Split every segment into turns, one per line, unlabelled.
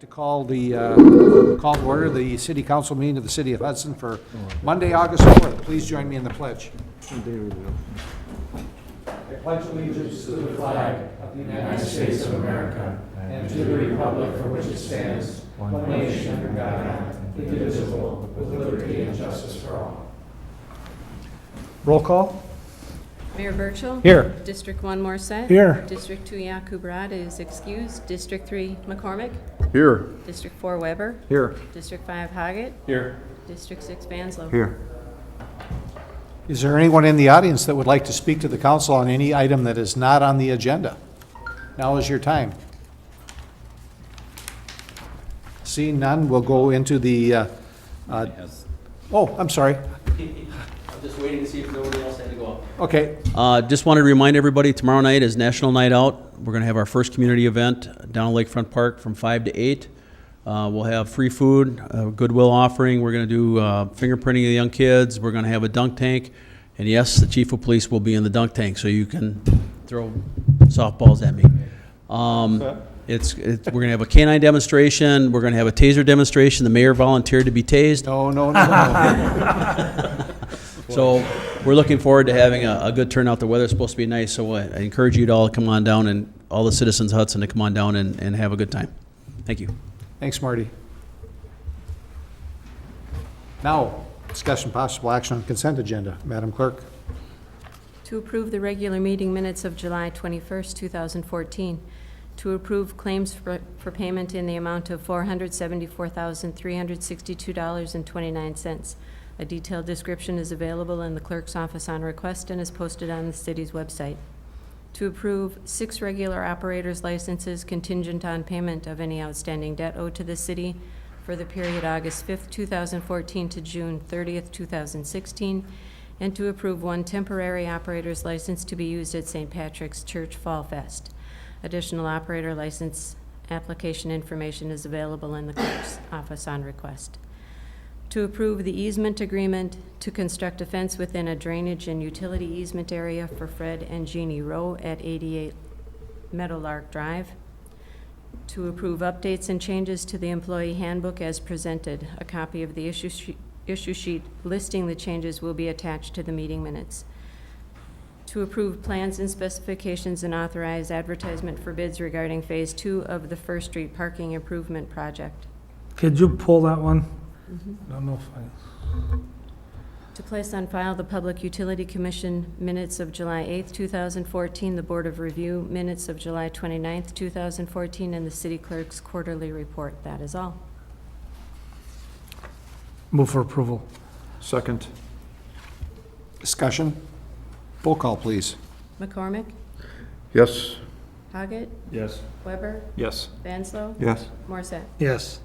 To call to order the city council meeting of the city of Hudson for Monday, August 4th. Please join me in the pledge. I pledge allegiance to the flag of the United States of America and to the republic for which it stands, one nation under God, indivisible, with liberty and justice for all. Roll call.
Mayor Burchill.
Here.
District 1 Morset.
Here.
District 2 Yakubrad is excused. District 3 McCormick.
Here.
District 4 Weber.
Here.
District 5 Hoggett.
Here.
District 6 Vanslo.
Here.
Is there anyone in the audience that would like to speak to the council on any item that is not on the agenda? Now is your time. Seeing none, we'll go into the, oh, I'm sorry.
I'm just waiting to see if nobody else had to go up.
Okay,
Just wanted to remind everybody, tomorrow night is National Night Out. We're going to have our first community event down Lakefront Park from 5 to 8. We'll have free food, a Goodwill offering. We're going to do fingerprinting of the young kids. We're going to have a dunk tank. And yes, the chief of police will be in the dunk tank, so you can throw softballs at me. We're going to have a canine demonstration. We're going to have a taser demonstration. The mayor volunteered to be tased.
no.
So we're looking forward to having a good turnout. The weather's supposed to be nice, so I encourage you to all come on down, and all the citizens of Hudson to come on down and have a good time. Thank you.
Thanks, Marty. Now, discussion possible action on consent agenda. Madam Clerk.
To approve the regular meeting minutes of July 21st, 2014. To approve claims for payment in the amount of $474,362.29. A detailed description is available in the clerk's office on request and is posted on the city's website. To approve 6 regular operators licenses contingent on payment of any outstanding debt owed to the city for the period August 5th, 2014 to June 30th, 2016, and to approve 1 temporary operator's license to be used at St. Patrick's Church Fall Fest. Additional operator license application information is available in the clerk's office on request. To approve the easement agreement to construct a fence within a drainage and utility easement area for Fred and Jeannie Rowe at 88 Meadowlark Drive. To approve updates and changes to the employee handbook as presented. A copy of the issue sheet listing the changes will be attached to the meeting minutes. To approve plans and specifications and authorize advertisement for bids regarding Phase 2 of the First Street Parking Improvement Project.
Could you pull that one? I don't know if
To place on file the Public Utility Commission minutes of July 8th, 2014, the Board of Review minutes of July 29th, 2014, and the City Clerk's quarterly report. That is all.
Move for approval.
Second.
Discussion. Roll call, please.
McCormick?
Yes.
Hoggett?
Yes.
Weber?
Yes.
Vanslo?
Yes.
Morset?
Yes.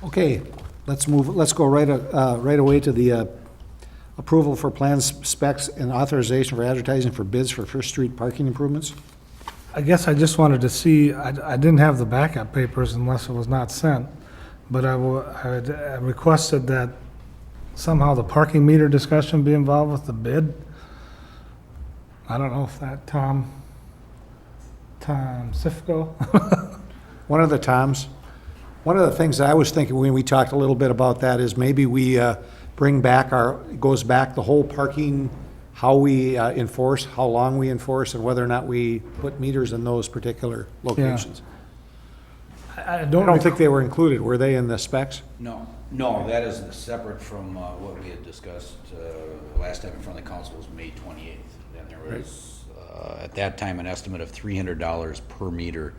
Okay, let's go right away to the approval for plans, specs, and authorization for advertising for bids for First Street parking improvements.
I guess I just wanted to see, I didn't have the backup papers unless it was not sent, but I requested that somehow the parking meter discussion be involved with the bid. I don't know if that Tom Sifko?
One of the things that I was thinking when we talked a little bit about that is maybe we bring back goes back the whole parking, how we enforce, how long we enforce, and whether or not we put meters in those particular locations.
I
I don't think they were included, were they, in the specs?
No, that is separate from what we had discussed last time in front of the council was May 28th. And there was, at that time, an estimate of $300 per meter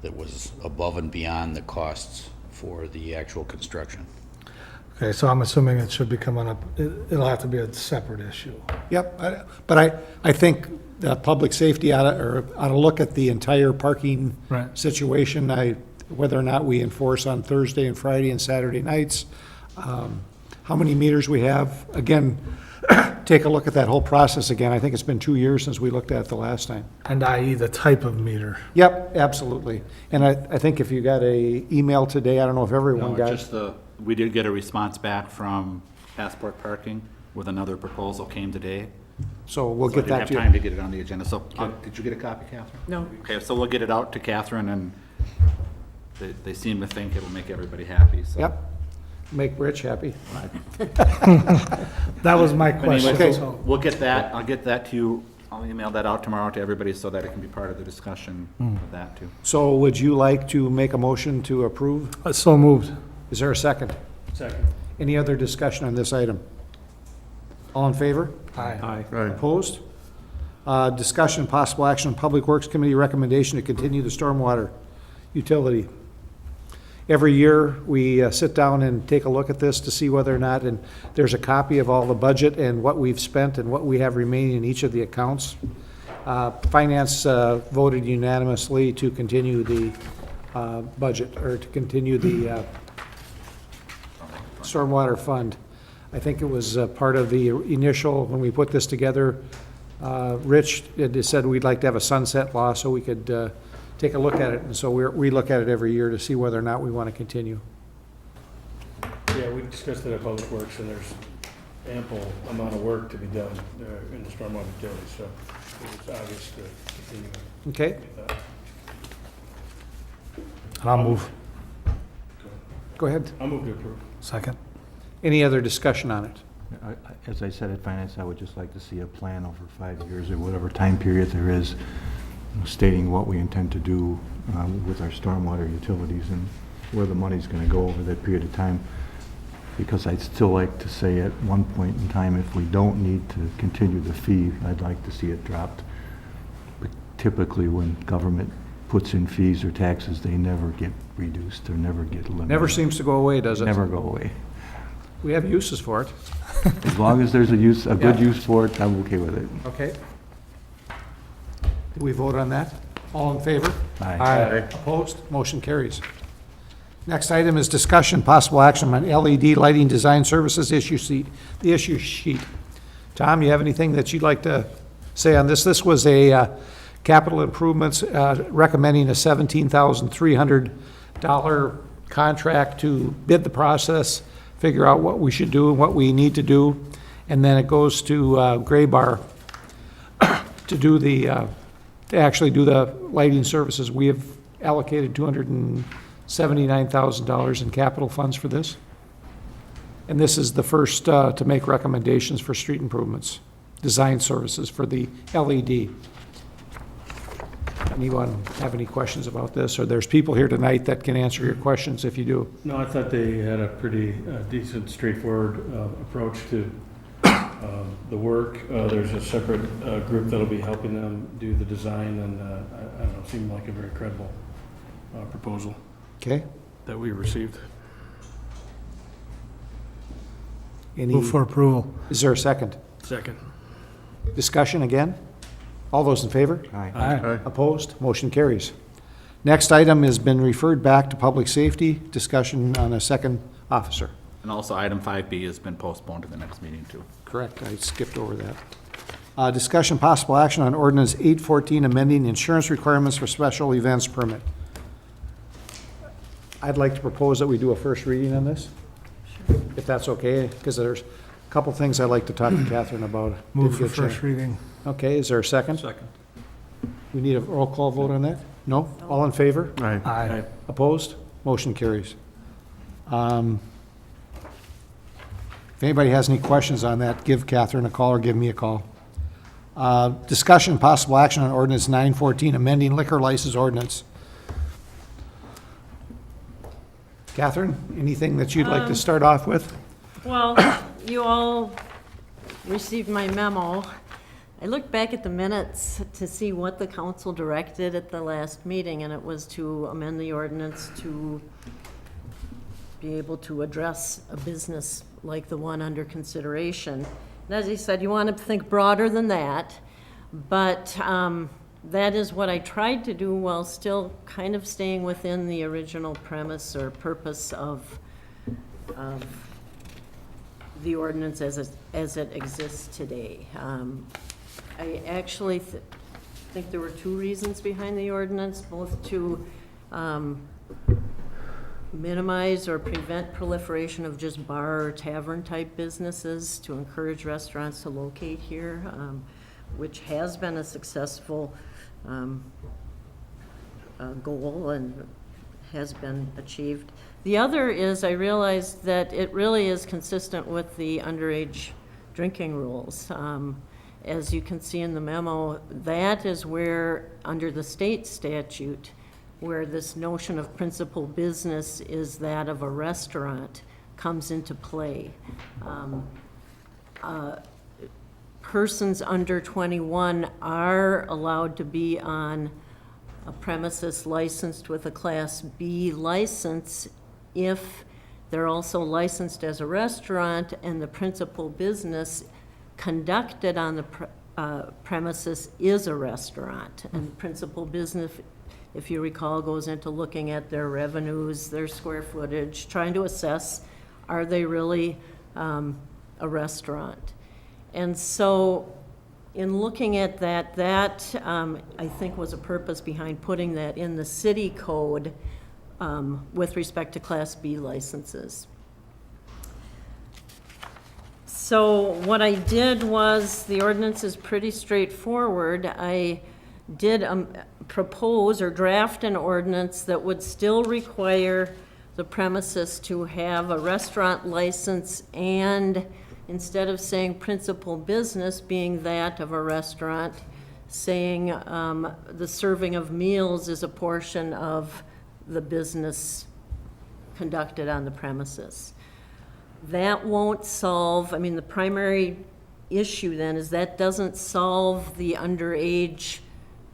that was above and beyond the costs for the actual construction.
Okay, so I'm assuming it should be coming up, it'll have to be a separate issue.
Yep, but I think the public safety ought to look at the entire parking
Right.
situation. Whether or not we enforce on Thursday and Friday and Saturday nights, how many meters we have. Again, take a look at that whole process again. I think it's been 2 years since we looked at it the last time.
And i.e. the type of meter.
Yep, absolutely. And I think if you got a email today, I don't know if everyone
No,
got.
just we did get a response back from Passport Parking, with another proposal came today.
So we'll
So
get
I
that
didn't
to
have time to
you.
get it on the agenda, so, did you get a copy, Catherine?
No.
Okay, so we'll get it out to Catherine, and they seem to think it'll make everybody happy, so.
Yep. Make Rich happy.
That was my
But anyway,
question,
so
so.
we'll get that, I'll get that to you, I'll email that out tomorrow to everybody so that it can be part of the discussion of that too.
So would you like to make a motion to approve?
So moved.
Is there a second?
Second.
Any other discussion on this item? All in favor?
Aye.
Aye.
Opposed? Discussion, possible action on Public Works Committee recommendation to continue the stormwater utility. Every year, we sit down and take a look at this to see whether or not, and there's a copy of all the budget and what we've spent and what we have remaining in each of the accounts. Finance voted unanimously to continue the budget, or to continue the stormwater fund. I think it was part of the initial, when we put this together, Rich had said we'd like to have a sunset law so we could take a look at it. And so we look at it every year to see whether or not we want to continue.
Yeah, we discussed it at Public Works, and there's ample amount of work to be done in the stormwater utility, so it was obvious to continue
Okay?
with that.
And I'll move.
Go ahead.
I'll move to approve.
Second.
Any other discussion on it?
As I said at Finance, I would just like to see a plan over 5 years or whatever time period there is, stating what we intend to do with our stormwater utilities and where the money's going to go over that period of time. Because I'd still like to say at one point in time, if we don't need to continue the fee, I'd like to see it dropped. But typically, when government puts in fees or taxes, they never get reduced or never get eliminated.
Never seems to go away, does it?
Never go away.
We have uses for it.
As long as there's a good
Yeah.
use for it, I'm okay with it.
Okay. Did we vote on that? All in favor?
Aye.
Opposed? Motion carries. Next item is discussion, possible action on LED lighting design services issue sheet. Tom, you have anything that you'd like to say on this? This was a capital improvements recommending a $17,300 contract to bid the process, figure out what we should do and what we need to do, and then it goes to Gray Bar to do the, to actually do the lighting services. We have allocated $279,000 in capital funds for this. And this is the first to make recommendations for street improvements, design services for the LED. Anyone have any questions about this? Or there's people here tonight that can answer your questions if you do.
No, I thought they had a pretty decent, straightforward approach to the work. There's a separate group that'll be helping them do the design, and I don't know, it seemed like a very credible proposal
Okay?
that we received.
Move for approval.
Is there a second?
Second.
Discussion again? All those in favor?
Aye.
Aye.
Opposed? Motion carries. Next item has been referred back to public safety, discussion on a second officer.
And also, item 5B has been postponed to the next meeting too.
Correct, I skipped over that. Discussion possible action on ordinance 814, amending insurance requirements for special events permit. I'd like to propose that we do a first reading on this, if that's okay, because there's a couple things I'd like to talk to Catherine about.
Move for
Didn't get a chance.
first reading.
Okay, is there a second?
Second.
We need a roll call vote on that? No? All in favor?
Aye.
Aye.
Opposed? Motion carries. If anybody has any questions on that, give Catherine a call or give me a call. Discussion, possible action on ordinance 914, amending liquor license ordinance. Catherine, anything that you'd like to start off with?
Well, you all received my memo. I looked back at the minutes to see what the council directed at the last meeting, and it was to amend the ordinance to be able to address a business like the one under consideration. And as I said, you want to think broader than that, but that is what I tried to do while still kind of staying within the original premise or purpose of the ordinance as it exists today. I actually think there were two reasons behind the ordinance, both to minimize or prevent proliferation of just bar or tavern-type businesses, to encourage restaurants to locate here, which has been a successful goal and has been achieved. The other is, I realized that it really is consistent with the underage drinking rules. As you can see in the memo, that is where, under the state statute, where this notion of principal business is that of a restaurant comes into play. Persons under 21 are allowed to be on a premises licensed with a Class B license if they're also licensed as a restaurant and the principal business conducted on the premises is a restaurant. And principal business, if you recall, goes into looking at their revenues, their square footage, trying to assess, are they really a restaurant? And so in looking at that, I think was a purpose behind putting that in the city code with respect to Class B licenses. So what I did was, the ordinance is pretty straightforward. I did propose or draft an ordinance that would still require the premises to have a restaurant license, and instead of saying principal business being that of a restaurant, saying the serving of meals is a portion of the business conducted on the premises. That won't solve, I mean, the primary issue then is that doesn't solve the underage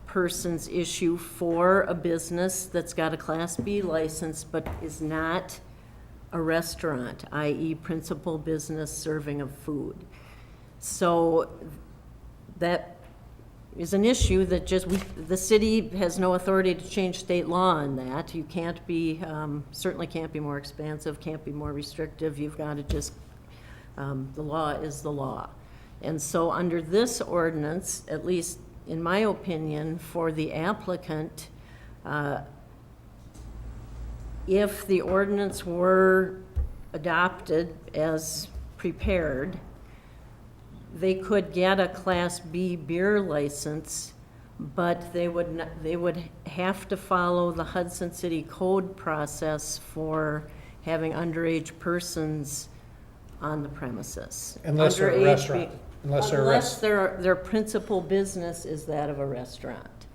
person's issue for a business that's got a Class B license but is not a restaurant, i.e. principal business serving of food. So that is an issue that just, the city has no authority to change state law on that. You can't be, certainly can't be more expansive, can't be more restrictive. You've got to just, the law is the law. And so under this ordinance, at least in my opinion, for the applicant, if the ordinance were adopted as prepared, they could get a Class B beer license, but they would have to follow the Hudson City Code process for having underage persons on the premises.
Unless they're a
Underage
restaurant.
Unless their principal business is that of a restaurant.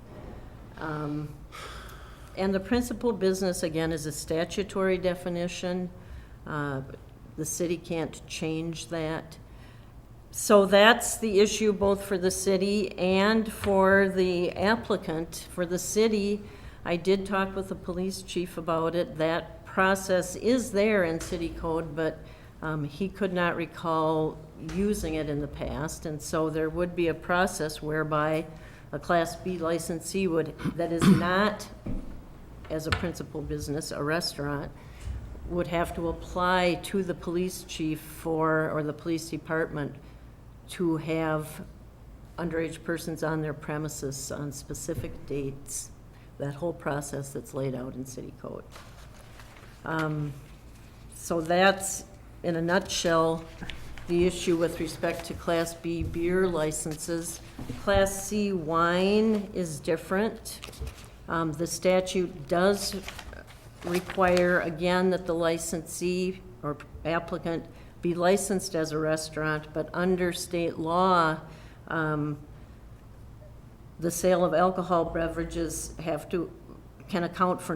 And the principal business, again, is a statutory definition. The city can't change that. So that's the issue both for the city and for the applicant. For the city, I did talk with the police chief about it. That process is there in city code, but he could not recall using it in the past. And so there would be a process whereby a Class B licensee that is not, as a principal business, a restaurant, would have to apply to the police chief or the police department to have underage persons on their premises on specific dates, that whole process that's laid out in city code. So that's, in a nutshell, the issue with respect to Class B beer licenses. Class C wine is different. The statute does require, again, that the licensee or applicant be licensed as a restaurant, but under state law, the sale of alcohol beverages can account for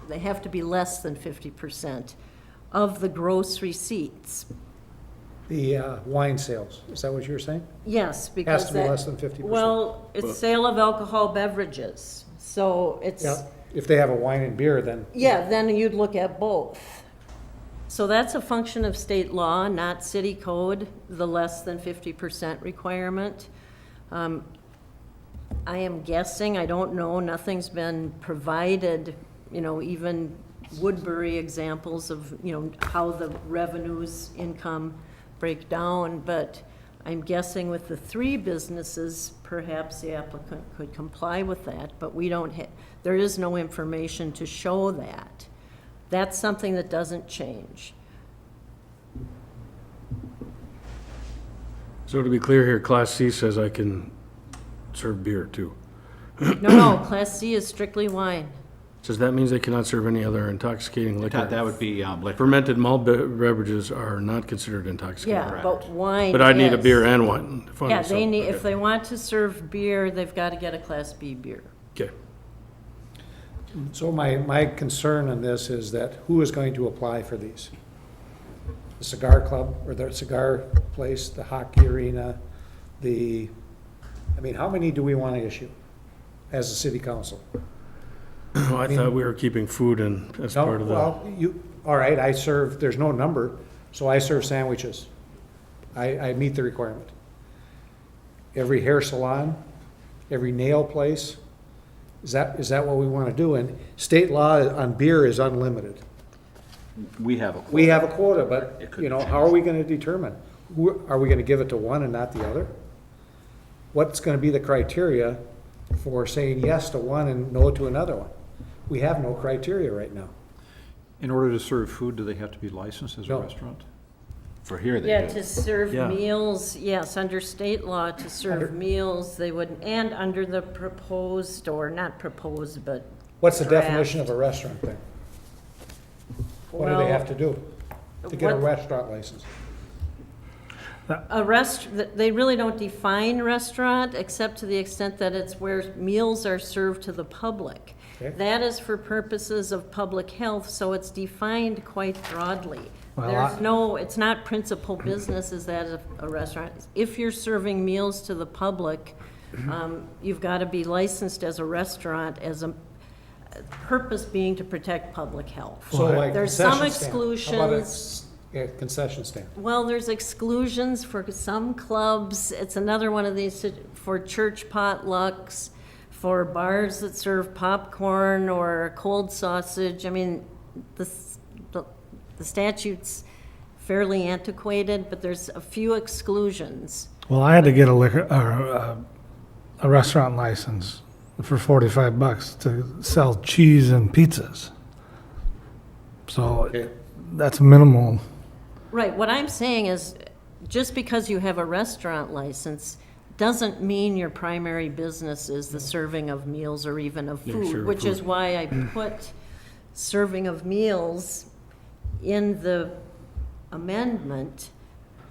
they have to be less than 50% of the gross receipts.
The wine sales, is that what you're saying?
Yes, because
Has to be less than 50%.
Well, it's sale of alcohol beverages, so it's.
Yeah, if they have a wine and beer, then.
Yeah, then you'd look at both. So that's a function of state law, not city code, the less than 50% requirement. I am guessing, I don't know, nothing's been provided, even Woodbury examples of, how the revenues, income break down, but I'm guessing with the 3 businesses, perhaps the applicant could comply with that, but we don't there is no information to show that. That's something that doesn't change.
So to be clear here, Class C says I can serve beer too.
No, Class C is strictly wine.
Says that means they cannot serve any other intoxicating liquor.
That would be liquor.
Fermented malt beverages are not considered intoxicating.
Yeah, but wine
But I'd need a
is.
beer and wine.
Yeah, they need, if they want to serve beer, they've got to get a Class B beer.
Okay.
So my concern on this is that who is going to apply for these? The cigar club, or the cigar place, the hockey arena, I mean, how many do we want to issue as a city council?
I thought we were keeping food in as
No,
part of the,
well, all right, I serve, there's no number, so I serve sandwiches. I meet the requirement. Every hair salon, every nail place, is that what we want to do? And state law on beer is unlimited.
We have a.
We have a quota, but,
It could
you know,
change.
how are we going to determine? Are we going to give it to one and not the other? What's going to be the criteria for saying yes to one and no to another one? We have no criteria right now.
In order to serve food, do they have to be licensed as a
No.
restaurant?
For here, they
Yeah,
do.
to serve
Yeah.
meals, yes, under state law, to
Under-
serve meals, they would, and under the proposed, or not proposed, but.
What's the
draft.
definition of a restaurant thing? What do they have to do to get a
What-
restaurant license?
They really don't define restaurant, except to the extent that it's where meals are served to the public.
Okay.
That is for purposes of public health, so it's defined quite broadly.
Well,
There's no, it's not principal business is that a restaurant. If you're serving meals to the public, you've got to be licensed as a restaurant, as a purpose being to protect public health.
So like
There's some
concession stand. How about a
exclusions.
concession stand?
Well, there's exclusions for some clubs. It's another one of these, for church potlucks, for bars that serve popcorn or cold sausage. I mean, the statute's fairly antiquated, but there's a few exclusions.
Well, I had to get a restaurant license for $45 to sell cheese and pizzas. So
Okay.
that's minimal.
Right, what I'm saying is, just because you have a restaurant license doesn't mean your primary business is the serving of meals or even of food,
serving
which is why I put serving of meals in the amendment,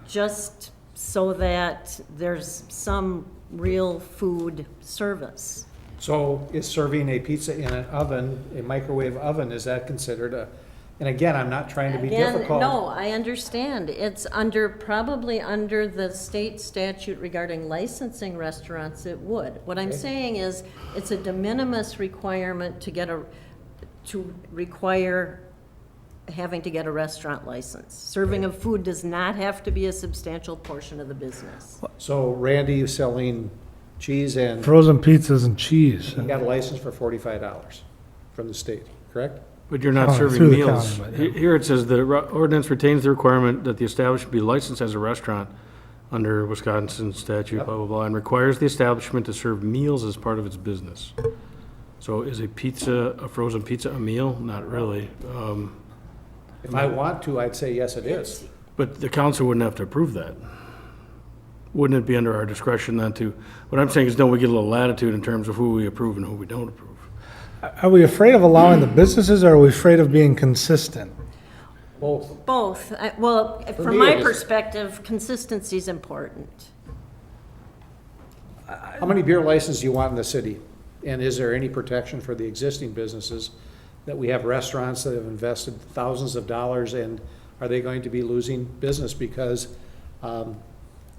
just so that there's some real food service.
So is serving a pizza in an oven, a microwave oven, is that considered a, and again, I'm not trying to be
Again,
difficult.
no, I understand. It's under, probably under the state statute regarding licensing restaurants, it would. What I'm
Okay.
saying is, it's a de minimis requirement to require having to get a restaurant license. Serving of food does not have to be a substantial portion of the business.
So Randy is selling cheese and
Frozen pizzas and cheese.
he got a license for $45 from the state, correct?
but you're not
Oh,
serving
through the
meals.
county, but yeah.
Here it says the ordinance retains the requirement that the establishment be licensed as a restaurant under Wisconsin statute,
Yep.
blah, blah, blah, and requires the establishment to serve meals as part of its business. So is a frozen pizza a meal? Not really.
If I want to, I'd say yes, it is.
But the council wouldn't have to approve that. Wouldn't it be under our discretion not to? What I'm saying is, don't we get a little latitude in terms of who we approve and who we don't approve?
Are we afraid of allowing the businesses, or are we afraid of being consistent?
Both.
Both. Well,
For
from
me,
my
it is-
perspective, consistency is important.
How many beer licenses do you want in the city? And is there any protection for the existing businesses that we have restaurants that have invested thousands of dollars, and are they going to be losing business because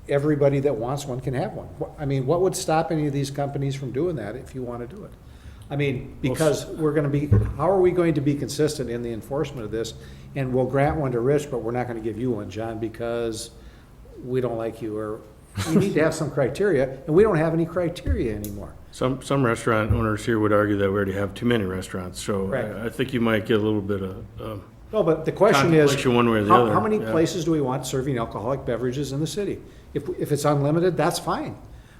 everybody that wants one can have one? I mean, what would stop any of these companies from doing that if you want to do it? I mean, because we're going to be, how are we going to be consistent in the enforcement of this? And we'll grant one to Rich, but we're not going to give you one, John, because we don't like you, or we need to have some criteria, and we don't have any criteria anymore.
Some restaurant owners here would argue that we already have too many restaurants, so
Right.
I think you might get a little bit of,
No, but the question is,
Contemplation one way or the
how
other,
many
yeah.
places do we want serving alcoholic beverages in the city? If it's unlimited, that's fine.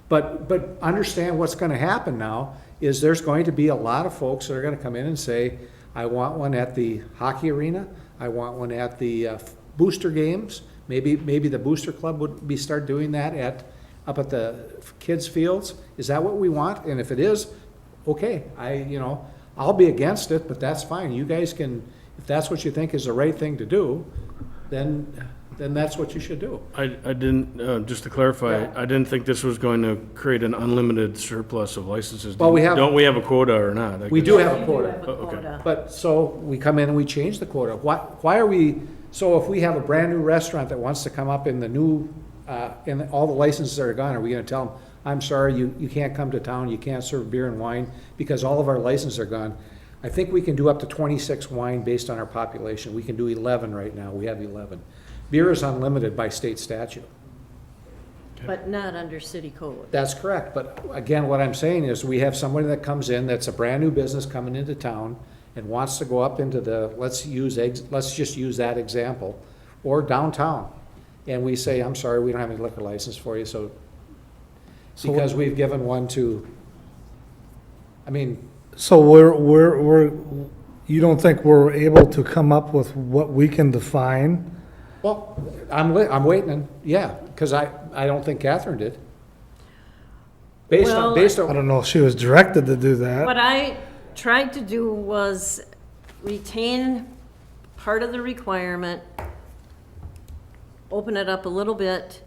But understand what's gonna happen now is there's going to be a lot of folks that are gonna come in and say, I want one at the hockey arena. I want one at the booster games. Maybe the booster club would start doing that up at the kids' fields. Is that what we want? And if it is, okay, I'll be against it, but that's fine. You guys can, if that's what you think is the right thing to do, then that's what you should do.
I didn't, just to clarify,
Yeah.
I didn't think this was going to create an unlimited surplus of licenses.
Well, we have-
Don't we have a quota or not? I
We
guess.
do have a
You
quota.
have a
Okay.
quota.
But, so, we come in and we change the quota. Why are we, so if we have a brand-new restaurant that wants to come up in the new, and all the licenses are gone, are we gonna tell them, I'm sorry, you can't come to town, you can't serve beer and wine, because all of our licenses are gone? I think we can do up to 26 wine based on our population. We can do 11 right now, we have 11. Beer is unlimited by state statute.
But not under city code.
That's correct, but again, what I'm saying is, we have somebody that comes in, that's a brand-new business coming into town, and wants to go up into the, let's just use that example, or downtown, and we say, I'm sorry, we don't have any liquor license for you, so, because we've given one to,
So you don't think we're able to come up with what we can define?
well, I'm waiting, yeah, because I don't think Catherine did. Based
Well,
on,
I don't know if she was directed to do that.
What I tried to do was retain part of the requirement, open it up a little bit,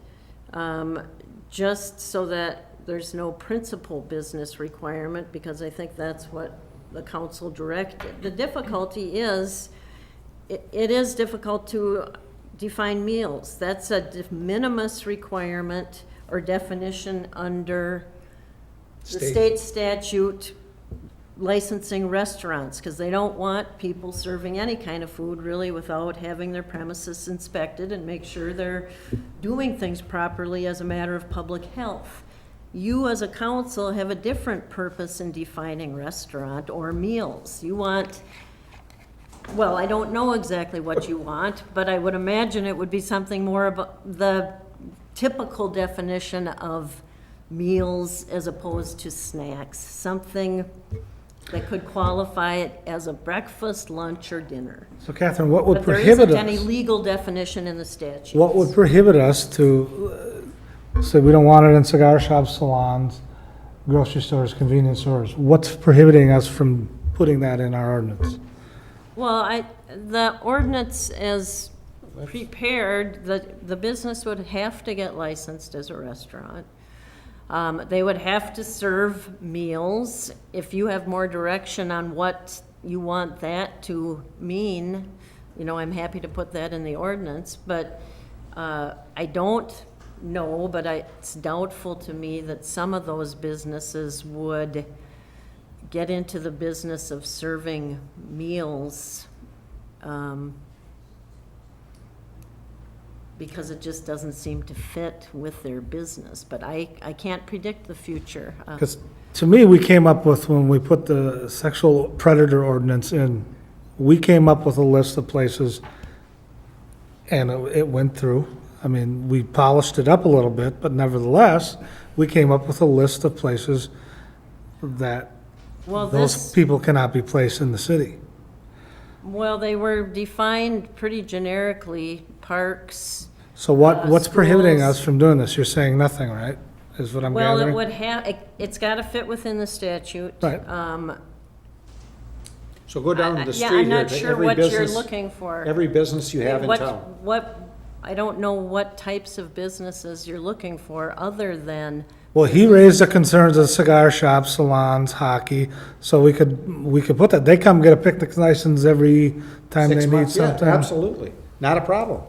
just so that there's no principal business requirement, because I think that's what the council directed. The difficulty is, it is difficult to define meals. That's a de minimis requirement or definition under the state statute licensing restaurants, because they don't want people serving any kind of food really without having their premises inspected and make sure they're doing things properly as a matter of public health. You as a council have a different purpose in defining restaurant or meals. You want, well, I don't know exactly what you want, but I would imagine it would be something more about the typical definition of meals as opposed to snacks, something that could qualify it as a breakfast, lunch, or dinner.
So Catherine, what would
But there
prohibit
isn't any
us?
legal definition in the statute.
What would prohibit us to, say we don't want it in cigar shops, salons, grocery stores, convenience stores? What's prohibiting us from putting that in our ordinance?
Well, the ordinance as prepared, the business would have to get licensed as a restaurant. They would have to serve meals. If you have more direction on what you want that to mean, I'm happy to put that in the ordinance, but I don't know, but it's doubtful to me that some of those businesses would get into the business of serving meals, because it just doesn't seem to fit with their business. But I can't predict the future.
Because to me, we came up with, when we put the sexual predator ordinance in, we came up with a list of places, and it went through. I mean, we polished it up a little bit, but nevertheless, we came up with a list of places that
Well,
those people cannot be placed in the city.
Well, they were defined pretty generically, parks.
So what's prohibiting
schools.
us from doing this? You're saying nothing, right? Is what I'm
Well, it
gathering?
would have, it's got to fit within the statute.
Right.
so go down the
Yeah,
street
I'm
here
not
to
sure
every
what you're
business,
looking for.
every business you have in town.
I don't know what types of businesses you're looking for, other than,
Well, he raised the concerns of cigar shops, salons, hockey, so we could put that. They come get a picnic license every time
6
they need
months, yeah,
something.
absolutely, not a problem.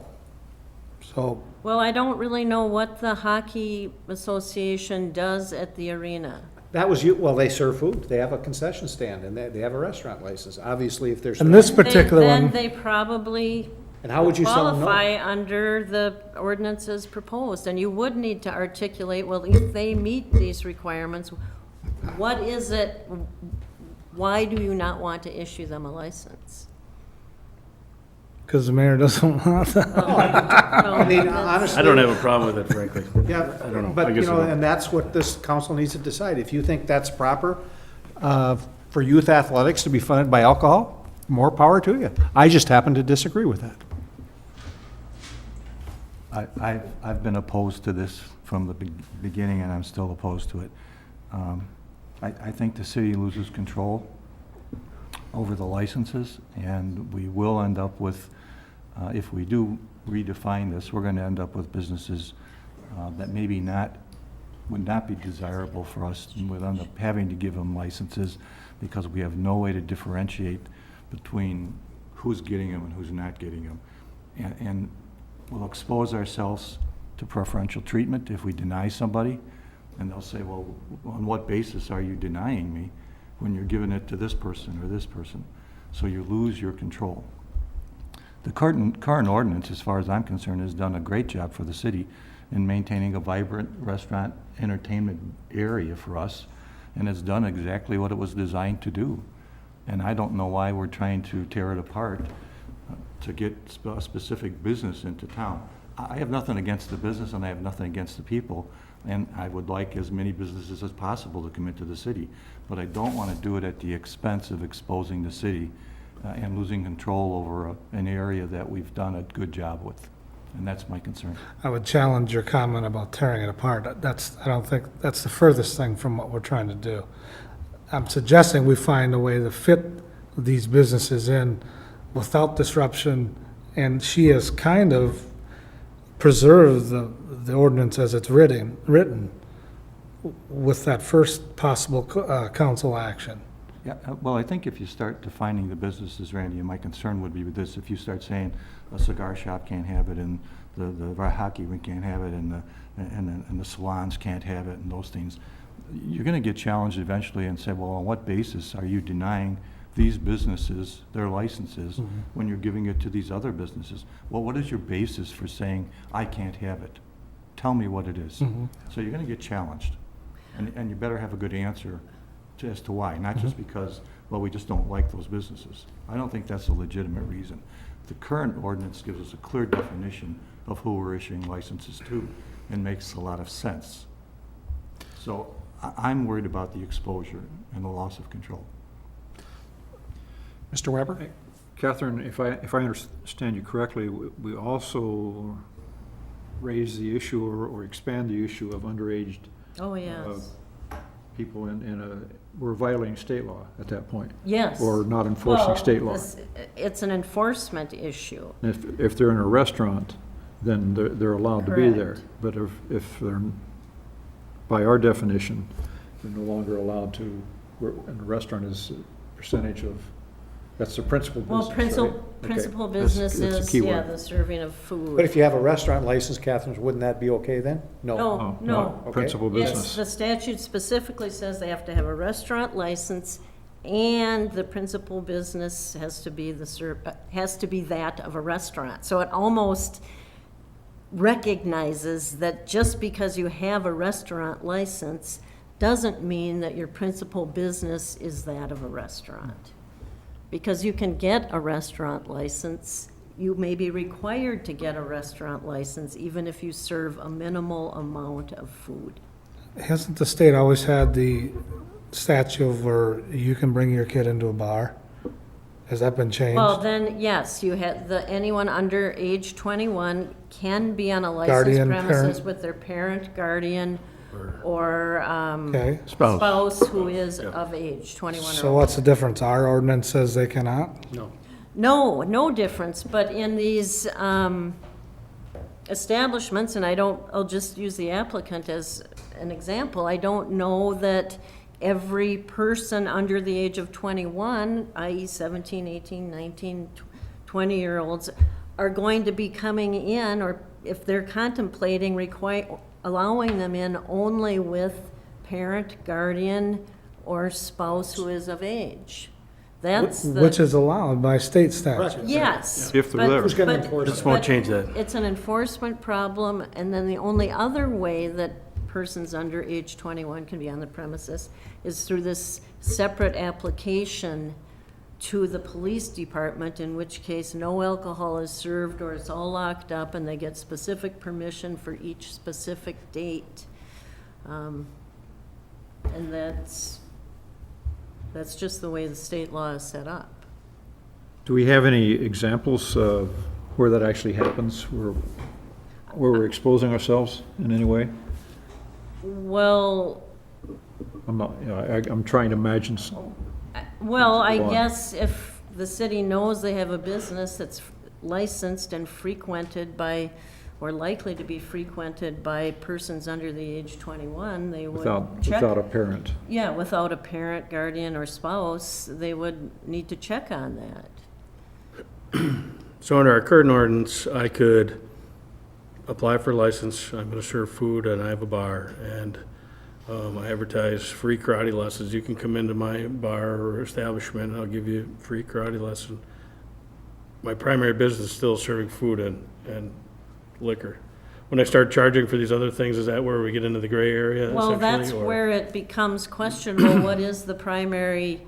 So,
well, I don't really know what the hockey association does at the arena.
That was well, they serve food, they have a concession stand, and they have a restaurant license, obviously, if there's.
and this particular
Then
one,
they probably
And how would you sell them? No?
qualify under the ordinances proposed, and you would need to articulate, well, if they meet these requirements, what is it, why do you not want to issue them a license?
because the mayor doesn't want that.
I mean, honestly.
I don't have a problem with it, frankly.
Yeah,
I don't know. I
but,
guess I don't.
and that's what this council needs to decide. If you think that's proper for youth athletics to be funded by alcohol, more power to you. I just happen to disagree with that.
I've been opposed to this from the beginning, and I'm still opposed to it. I think the city loses control over the licenses, and we will end up with, if we do redefine this, we're gonna end up with businesses that maybe would not be desirable for us, and we'll end up having to give them licenses because we have no way to differentiate between who's getting them and who's not getting them. And we'll expose ourselves to preferential treatment if we deny somebody, and they'll say, well, on what basis are you denying me when you're giving it to this person or this person? So you lose your control. The current ordinance, as far as I'm concerned, has done a great job for the city in maintaining a vibrant restaurant entertainment area for us, and it's done exactly what it was designed to do. And I don't know why we're trying to tear it apart to get a specific business into town. I have nothing against the business, and I have nothing against the people, and I would like as many businesses as possible to come into the city. But I don't want to do it at the expense of exposing the city and losing control over an area that we've done a good job with. And that's my concern.
I would challenge your comment about tearing it apart. I don't think, that's the furthest thing from what we're trying to do. I'm suggesting we find a way to fit these businesses in without disruption, and she has kind of preserved the ordinance as it's written with that first possible council action.
Yeah, well, I think if you start defining the businesses, Randy, and my concern would be with this, if you start saying a cigar shop can't have it, and the hockey rink can't have it, and the salons can't have it, and those things, you're gonna get challenged eventually and say, well, on what basis are you denying these businesses their licenses when you're giving it to these other businesses? Well, what is your basis for saying, I can't have it? Tell me what it is. So you're gonna get challenged, and you better have a good answer as to why, not just because, well, we just don't like those businesses. I don't think that's a legitimate reason. The current ordinance gives us a clear definition of who we're issuing licenses to, and makes a lot of sense. So I'm worried about the exposure and the loss of control.
Mr. Weber?
Catherine, if I understand you correctly, we also raise the issue or expand the issue of underage
Oh, yes.
people we're violating state law at that point.
Yes.
Or not enforcing
Well,
state law.
It's an enforcement issue.
If they're in a restaurant, then they're allowed to be there.
Correct.
But if they're, by our definition, they're no longer allowed to, and the restaurant is a percentage of, that's the principal business,
Well,
right?
principal
Okay.
business
That's a
is,
key
yeah,
word.
the serving of food.
But if you have a restaurant license, Catherine, wouldn't that be okay then?
No,
Oh,
no.
Okay.
Principal
It's,
business.
the statute specifically says they have to have a restaurant license, and the principal business has to be has to be that of a restaurant. So it almost recognizes that just because you have a restaurant license doesn't mean that your principal business is that of a restaurant. Because you can get a restaurant license, you may be required to get a restaurant license even if you serve a minimal amount of food.
Hasn't the state always had the statute where you can bring your kid into a bar? Has that been changed?
Well, then, yes, you had, anyone under age 21 can be on a licensed
Guardian,
premises
parent?
with their parent, guardian, or
Okay,
spouse who is of age, 21 or
so
older.
what's the difference? Our ordinance says they cannot?
No, no difference, but in these establishments, and I'll just use the applicant as an example, I don't know that every person under the age of 21, i.e. 17, 18, 19, 20-year-olds, are going to be coming in, or if they're contemplating allowing them in only with parent, guardian, or spouse who is of age. That's the.
Which is allowed by state statute.
Yes.
If they're
but-
there.
Who's gonna
but-
enforce it?
This won't
but
change that.
It's an enforcement problem, and then the only other way that persons under age 21 can be on the premises is through this separate application to the police department, in which case no alcohol is served or it's all locked up, and they get specific permission for each specific date. And that's just the way the state law is set up.
Do we have any examples of where that actually happens, where we're exposing ourselves in any way?
Well,
I'm not, you know, I'm trying to imagine some.
well, I
Go on.
guess if the city knows they have a business that's licensed and frequented by, or likely to be frequented by persons under the age 21, they would check.
Without a parent.
Yeah, without a parent, guardian, or spouse, they would need to check on that.
So under our current ordinance, I could apply for a license, I'm gonna serve food, and I have a bar, and I advertise free karate lessons. You can come into my bar or establishment, and I'll give you a free karate lesson. My primary business is still serving food and liquor. When I start charging for these other things, is that where we get into the gray area
Well,
essentially?
that's
or-
where it becomes questionable, what is the primary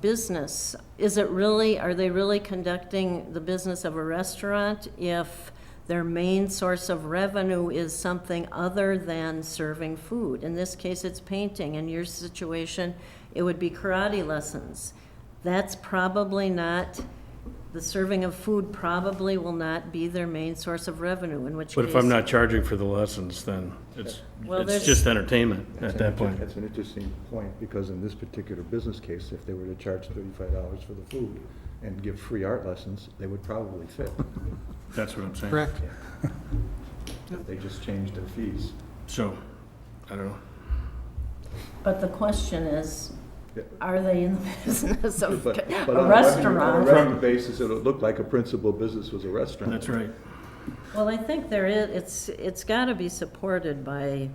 business? Is it really, are they really conducting the business of a restaurant if their main source of revenue is something other than serving food? In this case, it's painting. In your situation, it would be karate lessons. That's probably not, the serving of food probably will not be their main source of revenue, in which case.
But if I'm not charging for the lessons, then
Well,
it's
there's-
just entertainment at that point.
That's an interesting point, because in this particular business case, if they were to charge $35 for the food and give free art lessons, they would probably fit.
That's what I'm saying.
Correct.
If they just changed their fees.
So, I don't know.
But the question is, are they in the business of
But
a
on
restaurant?
a revenue basis, it would look like a principal business was a restaurant.
That's right.
Well, I think there is, it's got to be supported by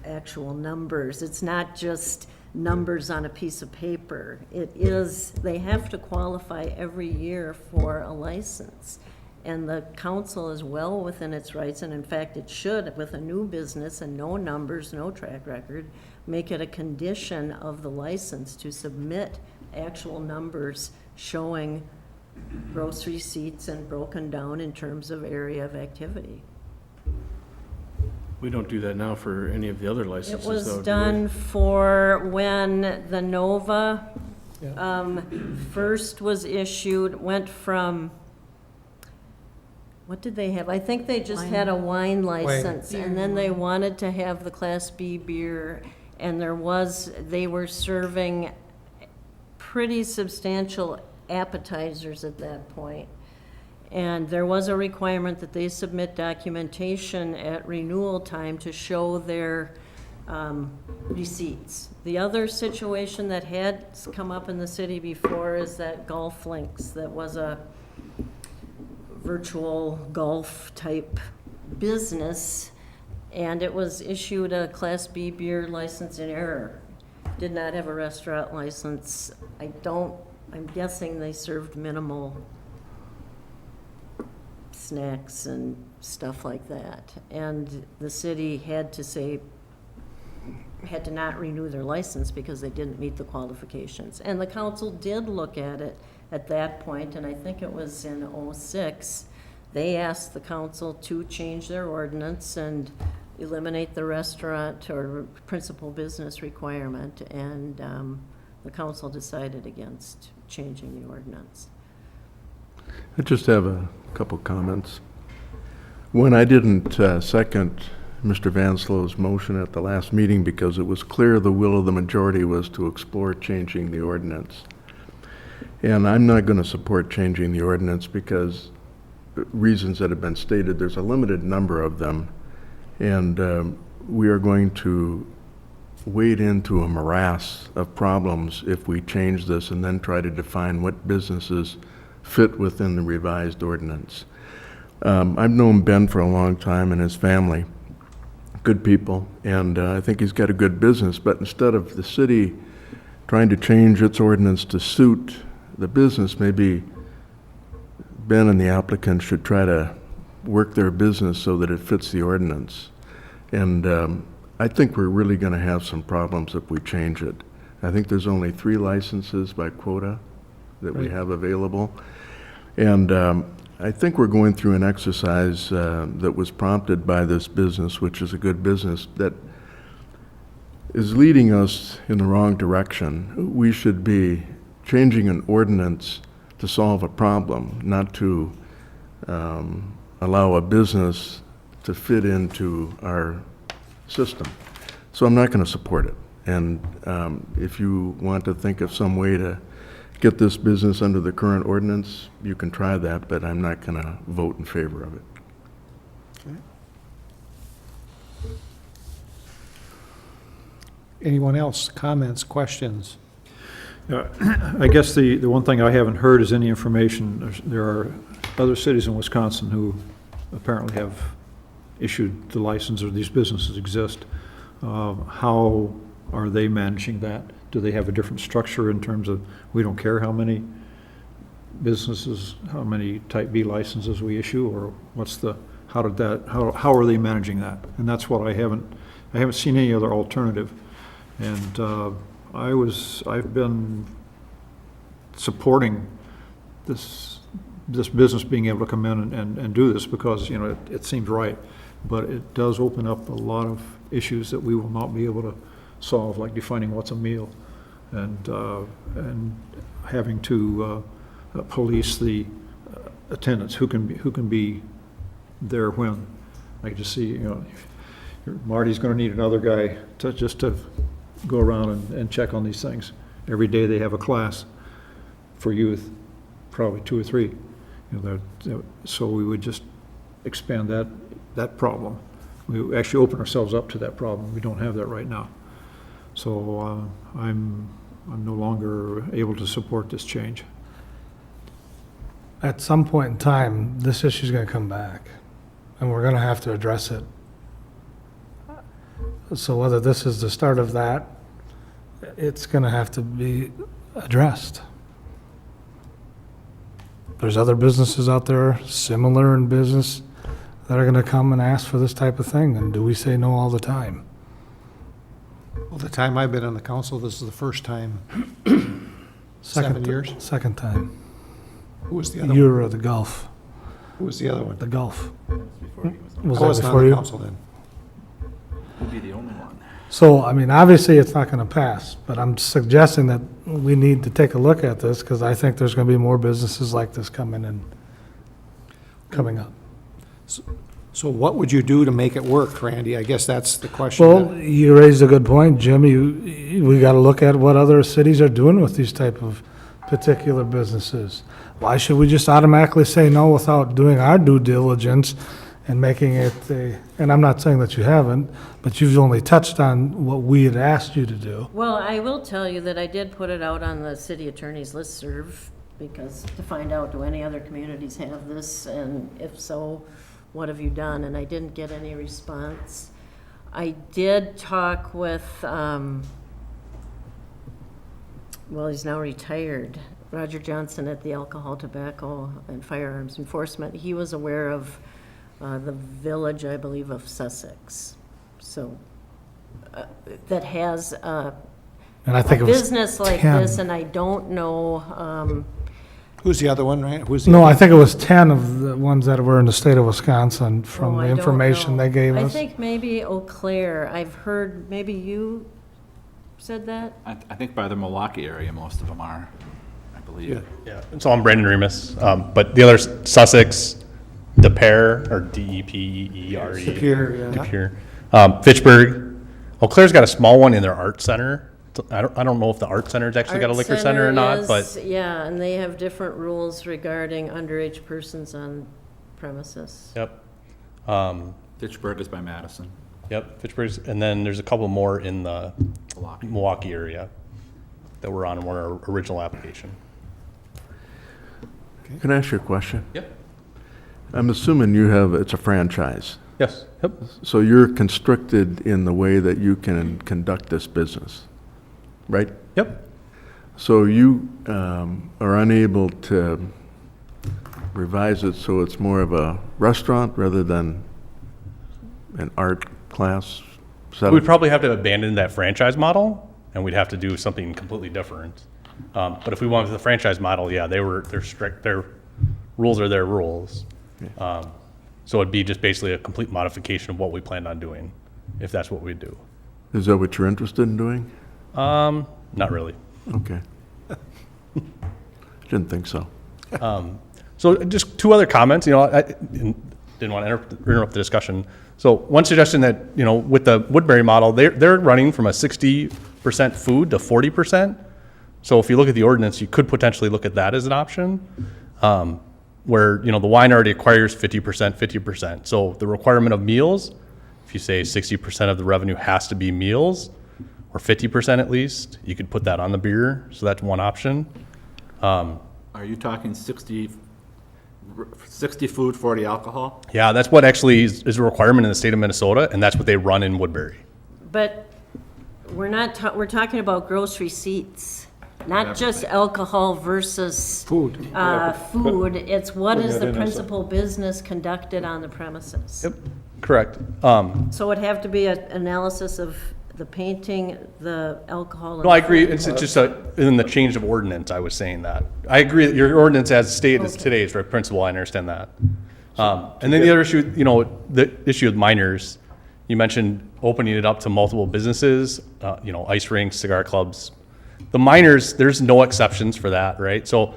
actual numbers. It's not just numbers on a piece of paper. It is, they have to qualify every year for a license. And the council is well within its rights, and in fact, it should, with a new business and no numbers, no track record, make it a condition of the license to submit actual numbers showing gross receipts and broken down in terms of area of activity.
We don't do that now for any of the other
It
licenses, though,
was
do we?
done for when the Nova first was issued, went from, what did they have? I think they just had a wine license, and then they wanted to have the Class B beer, and they were serving pretty substantial appetizers at that point. And there was a requirement that they submit documentation at renewal time to show their receipts. The other situation that had come up in the city before is that Golf Links, that was a virtual golf type business, and it was issued a Class B beer license in error. Did not have a restaurant license. I'm guessing they served minimal snacks and stuff like that. And the city had to not renew their license because they didn't meet the qualifications. And the council did look at it at that point, and I think it was in '06. They asked the council to change their ordinance and eliminate the restaurant or principal business requirement, and the council decided against changing the ordinance.
I just have a couple comments. When I didn't second Mr. Vanslow's motion at the last meeting because it was clear the will of the majority was to explore changing the ordinance. And I'm not going to support changing the ordinance because reasons that have been stated, there's a limited number of them, and we are going to wade into a morass of problems if we change this and then try to define what businesses fit within the revised ordinance. I've known Ben for a long time and his family, good people, and I think he's got a good business, but instead of the city trying to change its ordinance to suit the business, maybe Ben and the applicant should try to work their business so that it fits the ordinance. And I think we're really going to have some problems if we change it. I think there's only 3 licenses by quota that we have available. And I think we're going through an exercise that was prompted by this business, which is a good business, that is leading us in the wrong direction. We should be changing an ordinance to solve a problem, not to allow a business to fit into our system. So I'm not going to support it. And if you want to think of some way to get this business under the current ordinance, you can try that, but I'm not going to vote in favor of it.
Anyone else? Comments, questions?
I guess the one thing I haven't heard is any information. There are other cities in Wisconsin who apparently have issued the license, or these businesses exist. How are they managing that? Do they have a different structure in terms of, we don't care how many businesses, how many type B licenses we issue, or how are they managing that? And that's what I haven't seen any other alternative. And I've been supporting this business being able to come in and do this because, you know, it seems right. But it does open up a lot of issues that we will not be able to solve, like defining what's a meal and having to police the attendants who can be there when. I just see, you know, Marty's going to need another guy to go around and check on these things. Every day they have a class for youth, probably 2 or 3. You know, so we would just expand that problem. We actually open ourselves up to that problem. We don't have that right now. So I'm no longer able to support this change.
At some point in time, this issue's gonna come back, and we're gonna have to address it. So whether this is the start of that, it's gonna have to be addressed. There's other businesses out there, similar in business, that are gonna come and ask for this type of thing, and do we say no all the time?
Well, the time I've been on the council, this is the first time.
Second
7 years?
Second time.
Who was the other one?
You're the Gulf,
Who was the other one?
the Gulf.
I
Was that
wasn't on
before
the
you?
council then.
We'll be the only one.
So, I mean, obviously, it's not gonna pass, but I'm suggesting that we need to take a look at this, because I think there's gonna be more businesses like this coming up.
So what would you do to make it work, Randy? I guess that's the question.
Well, you raised a good point, Jim. We gotta look at what other cities are doing with these type of particular businesses. Why should we just automatically say no without doing our due diligence and making it and I'm not saying that you haven't, but you've only touched on what we had asked you to do.
Well, I will tell you that I did put it out on the city attorney's listserv, because to find out, do any other communities have this, and if so, what have you done? And I didn't get any response. I did talk with, well, he's now retired, Roger Johnson at the Alcohol, Tobacco, and Firearms Enforcement. He was aware of the village, I believe, of Sussex, so that has
And I think it was
business like
10.
this, and I don't know,
Who's the other one, right? Who's the
No,
other-
I think it was 10 of the ones that were in the state of Wisconsin from
oh,
the
I don't
information
know.
they gave
I
us.
think maybe Eau Claire, I've heard, maybe you said that?
I think by the Milwaukee area, most of them are, I believe.
Yeah, so I'm Brandon Remus, but the other Sussex, DePere, or DEPERE.
Superior, yeah.
DePere. Fitchburg. Eau Claire's got a small one in their art center. I don't know if the art center's actually got a
Art
liquor center or not,
is-
but
Yeah, and they have different rules regarding underage persons on premises.
yep.
Fitchburg is by Madison,
Yep, Fitchburg's, and then there's a couple more in the
Milwaukee.
Milwaukee area that were on our original application.
Can I ask you a question?
Yep.
I'm assuming it's a franchise,
Yes, yep.
so you're constricted in the way that you can conduct this business, right?
Yep.
So you are unable to revise it so it's more of a restaurant rather than an art class setup?
We'd probably have to abandon that franchise model, and we'd have to do something completely different. But if we wanted the franchise model, yeah, they're strict, their rules are their rules. So it'd be just basically a complete modification of what we planned on doing, if that's what we'd do.
Is that what you're interested in doing?
Not really.
Okay. Didn't think so.
So just two other comments, I didn't want to interrupt the discussion. So one suggestion that, with the Woodbury model, they're running from a 60% food to 40%. So if you look at the ordinance, you could potentially look at that as an option, where, the wine already acquires 50%, 50%. So the requirement of meals, if you say 60% of the revenue has to be meals, or 50% at least, you could put that on the beer. So that's one option.
Are you talking 60 food, 40 alcohol?
Yeah, that's what actually is a requirement in the state of Minnesota, and that's what they run in Woodbury.
But we're talking about grocery receipts, not just alcohol versus
Food.
food. It's what is
that
the
in as a-
principal business conducted on the premises?
Yep, correct.
So it'd have to be an analysis of the painting, the alcohol. and
No, I
the
agree.
food.
It's just in the change of ordinance, I was saying that. I agree that your ordinance as stated is
Okay.
today's, right, principle, I understand that. And then the other issue, the issue with minors, you mentioned opening it up to multiple businesses, ice rinks, cigar clubs. The minors, there's no exceptions for that, right? So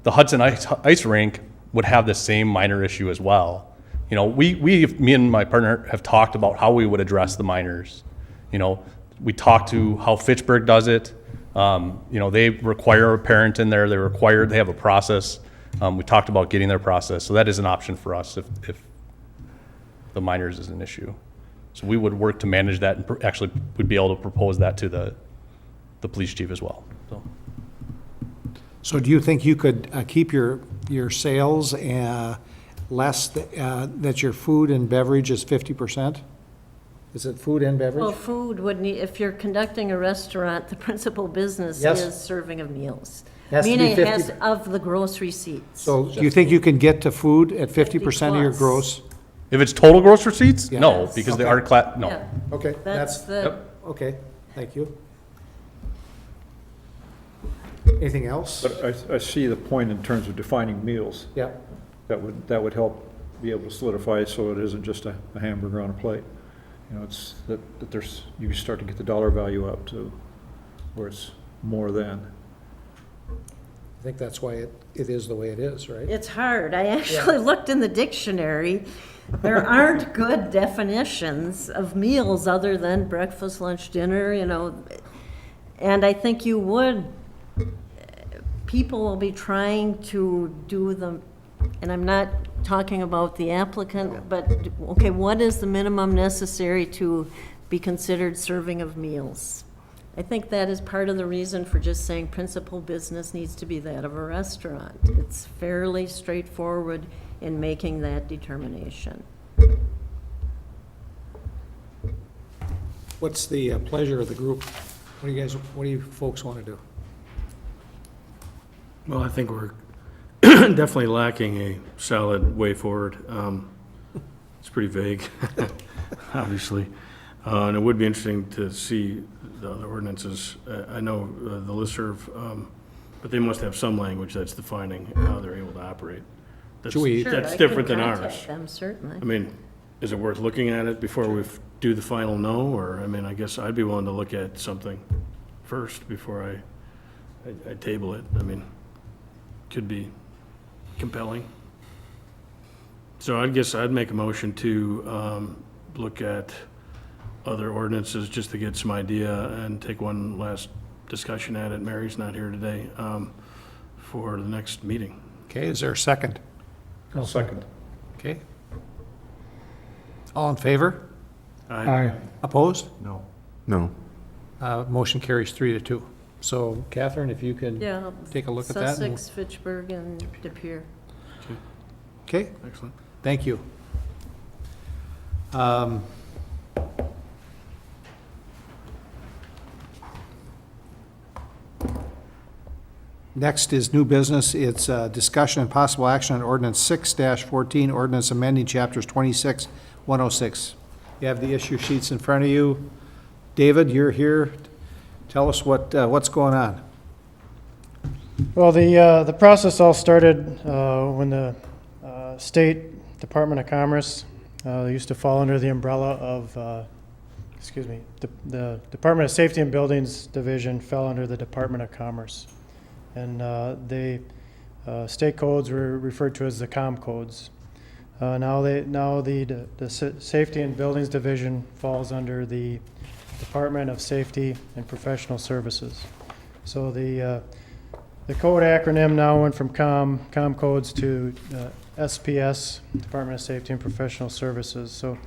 the Hudson ice rink would have the same minor issue as well. Me and my partner have talked about how we would address the minors. We talked to how Fitchburg does it. They require a parent in there. They have a process. We talked about getting their process. So that is an option for us if the minors is an issue. So we would work to manage that and actually would be able to propose that to the police chief as well. So.
So do you think you could keep your sales less, that your food and beverage is 50%? Is it food and
Well,
beverage?
food would need, if you're conducting a restaurant, the principal business
Yes.
is serving of meals.
Has to be
Meaning it
50
has of the grocery receipts.
So do you think you can get to food at 50% of your
50+.
gross?
If it's total gross receipts,
Yeah.
no,
Yes.
because they
Okay.
are no.
Yeah,
Okay,
that's the,
okay, thank you. Anything else?
But I see the point in terms of defining meals.
Yeah.
That would help be able to solidify it so it isn't just a hamburger on a plate. It's that there's, you start to get the dollar value up to where it's more than.
I think that's why it is the way it is, right?
it's hard. I actually looked in the dictionary. There aren't good definitions of meals other than breakfast, lunch, dinner, And I think people will be trying to do them, and I'm not talking about the applicant, but, okay, what is the minimum necessary to be considered serving of meals? I think that is part of the reason for just saying principal business needs to be that of a restaurant. It's fairly straightforward in making that determination.
What's the pleasure of the group? What do you folks want to do?
Well, I think we're definitely lacking a solid way forward. It's pretty vague, obviously. And it would be interesting to see the other ordinances. I know the listserv, but they must have some language that's defining how they're able to operate. That's
Should we-
Sure,
that's
I
different
can
than
contact
ours.
them, certainly.
I mean, is it worth looking at it before we do the final no? Or, I guess I'd be willing to look at something first before I table it. Could be compelling. So I guess I'd make a motion to look at other ordinances just to get some idea and take one last discussion at it. Mary's not here today for the next meeting.
Okay, is there a second?
I'll second.
Okay. All in favor?
Aye.
Opposed?
No.
No.
Motion carries 3-2. So Catherine, if you can
Yeah.
take a look at that. and-
Sussex, Fitchburg, and De Pere.
Okay,
Excellent.
thank you. Next is new business. It's discussion and possible action on ordinance 6-14, ordinance amending chapters 26, 106. You have the issue sheets in front of you. David, you're here. Tell us what's going on.
Well, the process all started when the State Department of Commerce used to fall under the umbrella of, the Department of Safety and Buildings Division fell under the Department of Commerce. And they State codes were referred to as the COM codes. Now the Safety and Buildings Division falls under the Department of Safety and Professional Services. So the code acronym now went from COM codes to SPS, Department of Safety and Professional Services. So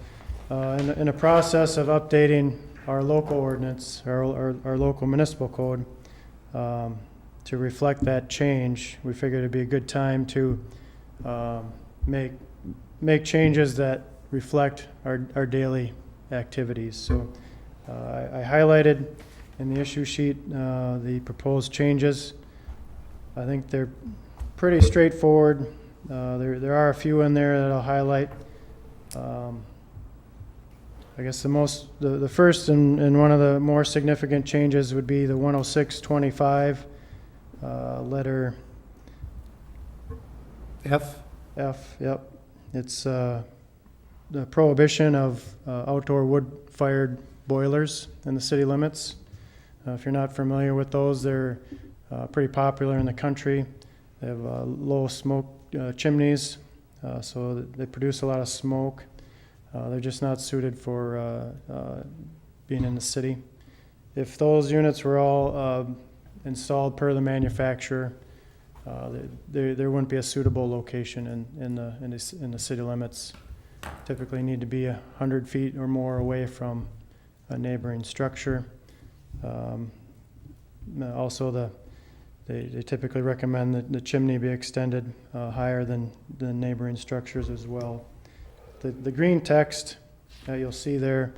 in the process of updating our local ordinance, our local municipal code, to reflect that change, we figured it'd be a good time to make changes that reflect our daily activities. So I highlighted in the issue sheet the proposed changes. I think they're pretty straightforward. There are a few in there that I'll highlight. I guess the first and one of the more significant changes would be the 10625 letter
F?
F, yep. It's the prohibition of outdoor wood-fired boilers in the city limits. If you're not familiar with those, they're pretty popular in the country. They have low smoke chimneys, so they produce a lot of smoke. They're just not suited for being in the city. If those units were all installed per the manufacturer, there wouldn't be a suitable location in the city limits. Typically need to be 100 feet or more away from a neighboring structure. Also, they typically recommend that the chimney be extended higher than neighboring structures as well. The green text that you'll see there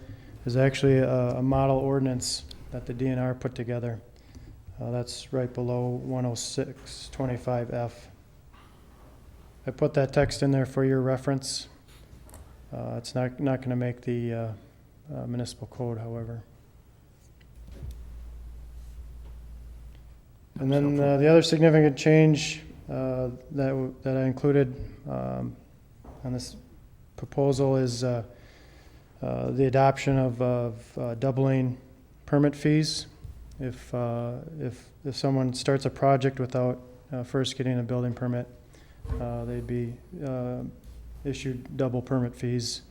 is actually a model ordinance that the DNR put together. That's right below 10625F. I put that text in there for your reference. It's not going to make the municipal code, however. And then the other significant change that I included on this proposal is the adoption of doubling permit fees. If someone starts a project without first getting a building permit, they'd be issued double permit fees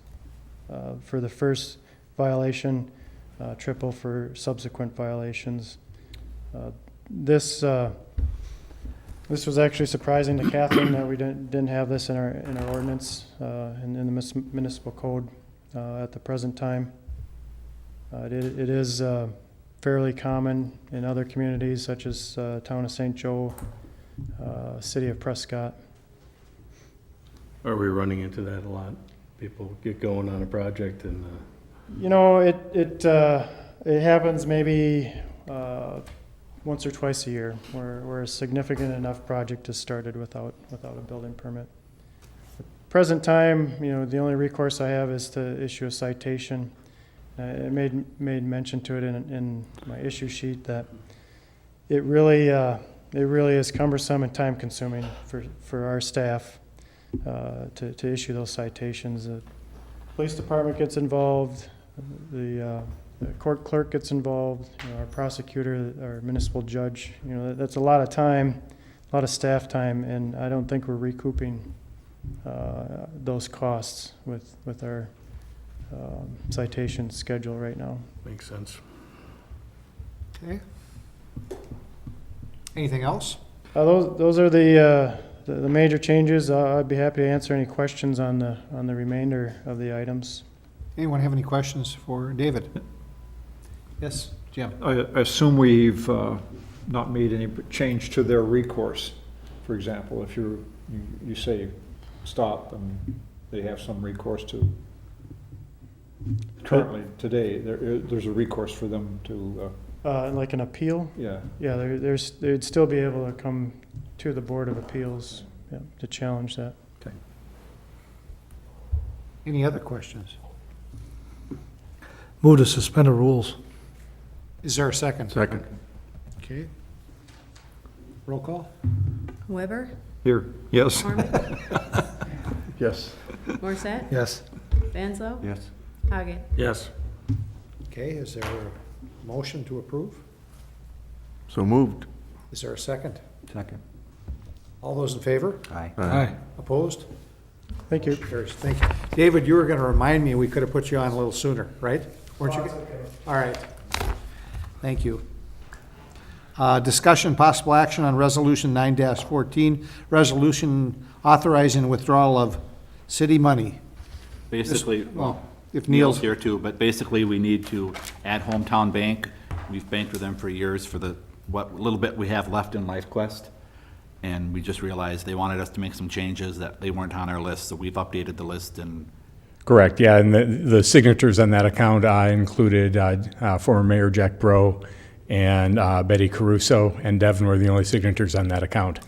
for the first violation, triple for subsequent violations. This was actually surprising to Catherine that we didn't have this in our ordinance in the municipal code at the present time. It is fairly common in other communities such as town of St. Joe, city of Prescott.
Are we running into that a lot? People get going on a project and,
You know, it happens maybe once or twice a year where a significant enough project is started without a building permit. At present time, you know, the only recourse I have is to issue a citation. I made mention to it in my issue sheet that it really is cumbersome and time consuming for our staff to issue those citations. The police department gets involved, the court clerk gets involved, you know, our prosecutor, our municipal judge. You know, that's a lot of time, a lot of staff time, and I don't think we're recouping those costs with our citation schedule right now.
makes sense.
Okay. Anything else?
Those are the major changes. I'd be happy to answer any questions on the remainder of the items.
Anyone have any questions for David? Yes, Jim?
I assume we've not made any change to their recourse. For example, if you say stop, and they have some recourse to. Currently, today, there's a recourse for them to.
Like an appeal?
Yeah.
Yeah, they'd still be able to come to the Board of Appeals, yeah, to challenge that.
Okay.
Any other questions?
Move to suspend the rules.
Is there a second?
Second.
Okay. Roll call?
Weber?
Here, yes.
Mormon?
Yes.
Morset?
Yes.
Vanslo?
Yes.
Hagen?
Yes.
Okay, is there a motion to approve?
So moved.
Is there a second?
Second.
All those in favor?
Aye.
Opposed?
Thank you.
Carries. Thank you. David, you were going to remind me, we could have put you on a little sooner, right? Weren't you? All right. Thank you. Discussion, possible action on Resolution 9-14, resolution authorizing withdrawal of city money.
Basically,
Well, if
Neil's
Neil's,
here too, but basically we need to add Hometown Bank. We've banked with them for years for the, what little bit we have left in LifeQuest. And we just realized they wanted us to make some changes that they weren't on our list, so we've updated the list and
Correct, yeah, and the signatures on that account included former Mayor Jack Bro and Betty Caruso, and Devin were the only signatures on that account.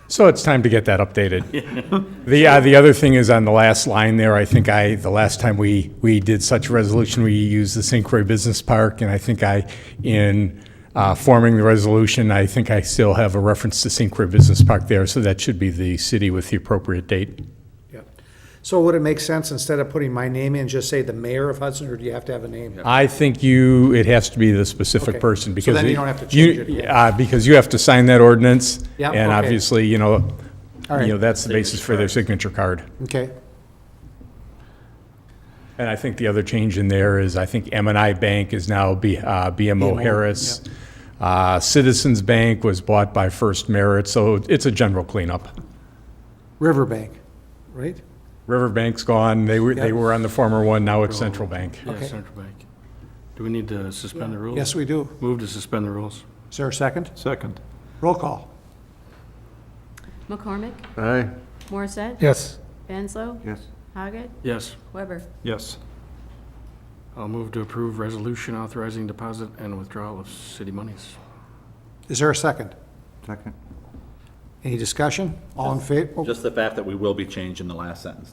So it's time to get that updated. The other thing is on the last line there, I think the last time we did such a resolution, we used the St. Croix Business Park, and I think in forming the resolution, I think I still have a reference to St. Croix Business Park there, so that should be the city with the appropriate date.
yeah. So would it make sense, instead of putting my name in, just say the mayor of Hudson, or do you have to have a name?
I think it has to be the specific
Okay.
person,
So
because
then you don't have to change it again.
because you have to sign that ordinance,
Yeah,
and
okay.
obviously,
All right.
that's the basis for their signature card.
Okay,
And I think the other change in there is, I think M&I Bank is now BMO
BMO,
Harris. Citizens Bank was bought by First Merit, so it's a general cleanup.
Riverbank, right?
Riverbank's gone, they
Yeah.
were on the former one, now it's Central Bank.
Yeah,
Okay.
Central Bank. Do we need to suspend the rules?
Yes, we do.
Move to suspend the rules.
Is there a second?
Second.
Roll call.
McCormick?
Aye.
Morissette?
Yes.
Vanslo?
Yes.
Haggett?
Yes.
Weber?
Yes.
I'll move to approve resolution authorizing deposit and withdrawal of city monies.
Is there a second?
Second.
Any discussion? All in favor?
just the fact that we will be changing the last sentence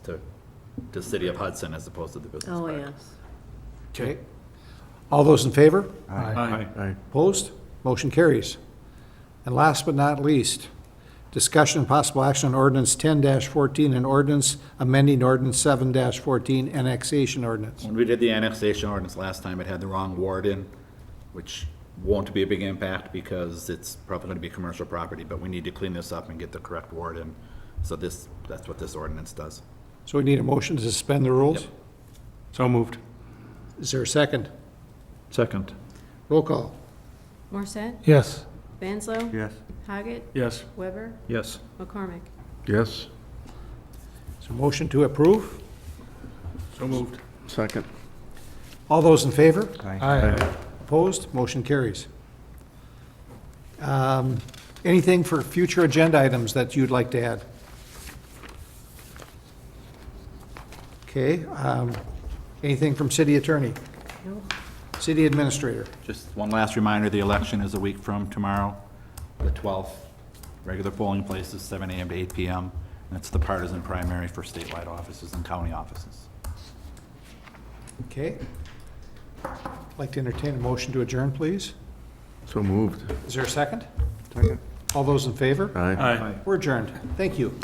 to City of Hudson as opposed to the business
Oh,
park.
yes.
Okay. All those in favor?
Aye.
Aye.
Opposed? Motion carries. And last but not least, discussion and possible action on ordinance 10-14 and ordinance amending ordinance 7-14 annexation ordinance.
When we did the annexation ordinance last time, it had the wrong ward in, which won't be a big impact because it's probably gonna be commercial property, but we need to clean this up and get the correct ward in. So that's what this ordinance does.
So we need a motion to suspend the rules?
Yep.
So moved.
Is there a second?
Second.
Roll call.
Morissette?
Yes.
Vanslo?
Yes.
Haggett?
Yes.
Weber?
Yes.
McCormick?
Yes.
So motion to approve?
So moved.
Second.
All those in favor?
Aye.
Opposed? Motion carries. Anything for future agenda items that you'd like to add? Okay, anything from city attorney?
No.
City administrator?
Just one last reminder, the election is a week from tomorrow, the 12th. Regular polling place is 7 a.m. to 8 p.m. And it's the partisan primary for statewide offices and county offices.
Okay. I'd like to entertain a motion to adjourn, please.
So moved.
Is there a second?
Second.
All those in favor?
Aye.
Aye.
We're adjourned. Thank you.